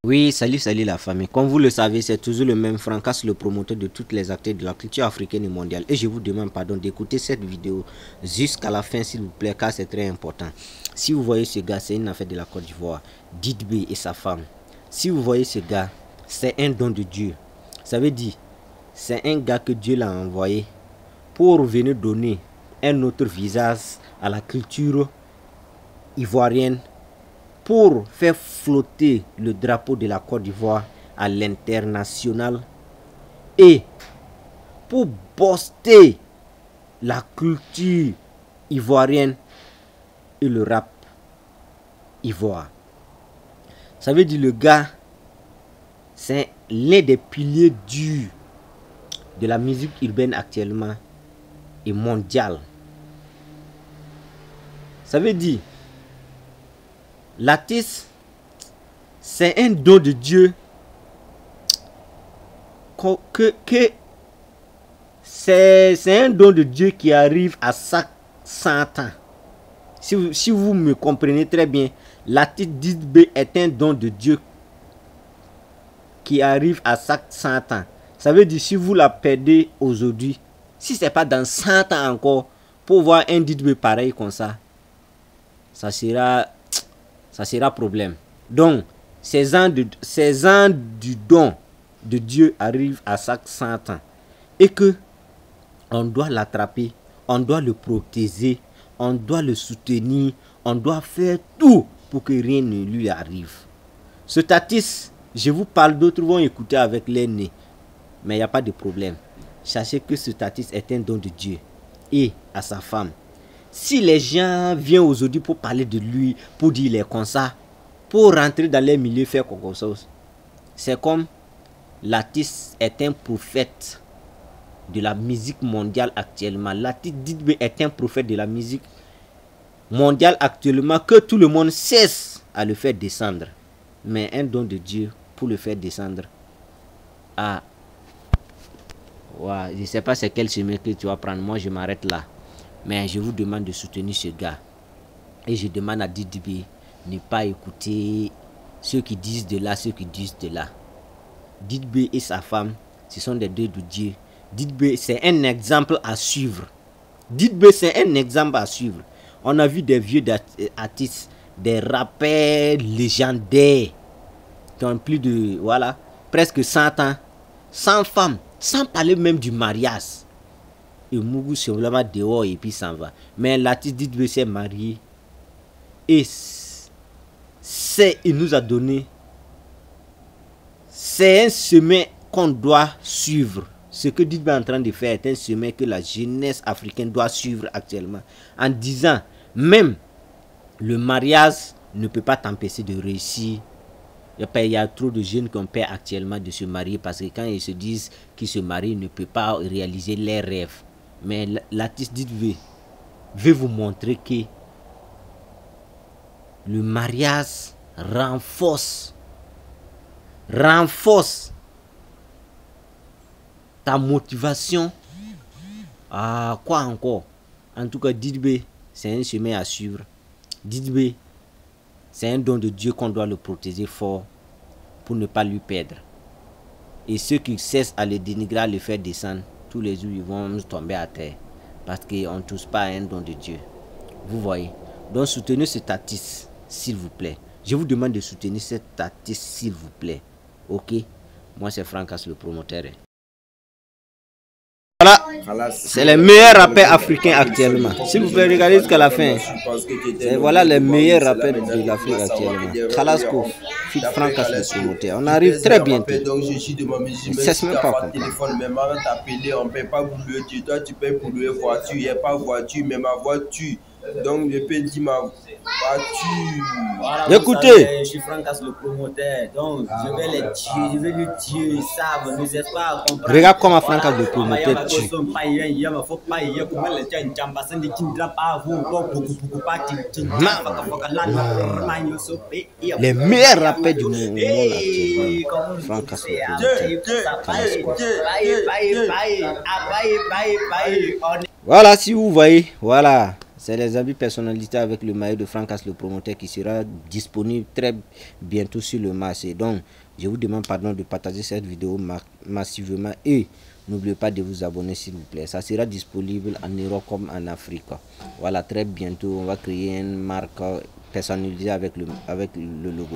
Oui, salut la famille. Comme vous le savez, c'est toujours le même Francas, le promoteur de toutes les activités de la culture africaine et mondiale. Et je vous demande pardon d'écouter cette vidéo jusqu'à la fin, s'il vous plaît, car c'est très important. Si vous voyez ce gars, c'est une affaire de la Côte d'Ivoire. Didbé et sa femme. Si vous voyez ce gars, c'est un don de Dieu. Ça veut dire, c'est un gars que Dieu l'a envoyé pour venir donner un autre visage à la culture ivoirienne, pour faire flotter le drapeau de la Côte d'Ivoire à l'international et pour booster la culture ivoirienne et le rap ivoire. Ça veut dire le gars, c'est l'un des piliers durs de la musique urbaine actuellement et mondiale. Ça veut dire l'artiste, c'est un don de Dieu c'est un don de Dieu qui arrive à chaque 100 ans. Si vous me comprenez très bien, l'artiste Didbé est un don de Dieu qui arrive à chaque 100 ans. Ça veut dire si vous la perdez aujourd'hui, si c'est pas dans 100 ans encore, pour voir un Didbé pareil comme ça sera problème. Donc, ces ans du don de Dieu arrivent à chaque 100 ans. Et que on doit l'attraper, on doit le protéger, on doit le soutenir, on doit faire tout pour que rien ne lui arrive. Ce artiste, je vous parle, d'autres vont écouter avec les nez, mais il n'y a pas de problème. Sachez que cet artiste est un don de Dieu et à sa femme. Si les gens viennent aujourd'hui pour parler de lui, pour dire les comme ça, pour rentrer dans les milieux, faire quelque chose, c'est comme l'artiste est un prophète de la musique mondiale actuellement. L'artiste Didbé est un prophète de la musique mondiale actuellement, que tout le monde cesse à le faire descendre. Mais un don de Dieu pour le faire descendre. Ah, ouais, je ne sais pas c'est quel chemin que tu vas prendre. Moi, je m'arrête là. Mais je vous demande de soutenir ce gars. Et je demande à Didbé ne pas écouter ceux qui disent de là, ceux qui disent de là. Didbé et sa femme, ce sont des deux de Dieu. Didbé, c'est un exemple à suivre. Didbé, c'est un exemple à suivre. On a vu des vieux artistes, des rappeurs légendaires qui ont plus de, voilà, presque 100 ans, 100 femmes, sans parler même du mariage. Et Mougou simplement dehors et puis s'en va. Mais l'artiste Didbé s'est marié et il nous a donné, c'est un chemin qu'on doit suivre. Ce que Didbé est en train de faire est un chemin que la jeunesse africaine doit suivre actuellement, en disant même le mariage ne peut pas t'empêcher de réussir. Il y a trop de jeunes qui ont peur actuellement de se marier parce que quand ils se disent qu'ils se marient, ils ne peuvent pas réaliser leurs rêves. Mais l'artiste Didbé veut vous montrer que le mariage renforce ta motivation. Ah, quoi encore? En tout cas, Didbé, c'est un chemin à suivre. Didbé, c'est un don de Dieu qu'on doit le protéger fort pour ne pas lui perdre. Et ceux qui cessent à le dénigrer, à le faire descendre, tous les jours, ils vont tomber à terre. Parce qu'on ne touche pas à un don de Dieu. Vous voyez? Donc, soutenez cet artiste, s'il vous plaît. Je vous demande de soutenir cet artiste, s'il vous plaît. Ok? Moi, c'est Francas, le promoteur. Voilà, c'est les meilleurs rappeurs africains actuellement. S'il vous plaît, regardez jusqu'à la fin. Et voilà les meilleurs rappeurs de l'Afrique actuellement. Khalasco, fit Francas le promoteur. On arrive très bientôt. Je ne cesse même pas comprendre. Mes marins t'appeler, on ne paie pas pour le Dieu. Toi, tu payes pour le voiture. Il n'y a pas voiture, mais ma voiture. Donc, je peux dire ma voiture. Voilà, écoutez, je suis Francas le promoteur, donc je vais les tuer, je vais lui tuer, ils savent, ne cesse pas à comprendre. Regarde comment Francas le promoteur tue. Les meilleurs rappeurs du monde actuellement. Francas le promoteur. Voilà, si vous voyez, voilà. C'est les habits personnalisés avec le maillot de Francas le promoteur qui sera disponible très bientôt sur le marché. Donc, je vous demande pardon de partager cette vidéo massivement et n'oubliez pas de vous abonner s'il vous plaît. Ça sera disponible en Europe comme en Afrique. Voilà, très bientôt, on va créer une marque personnalisée avec le logo.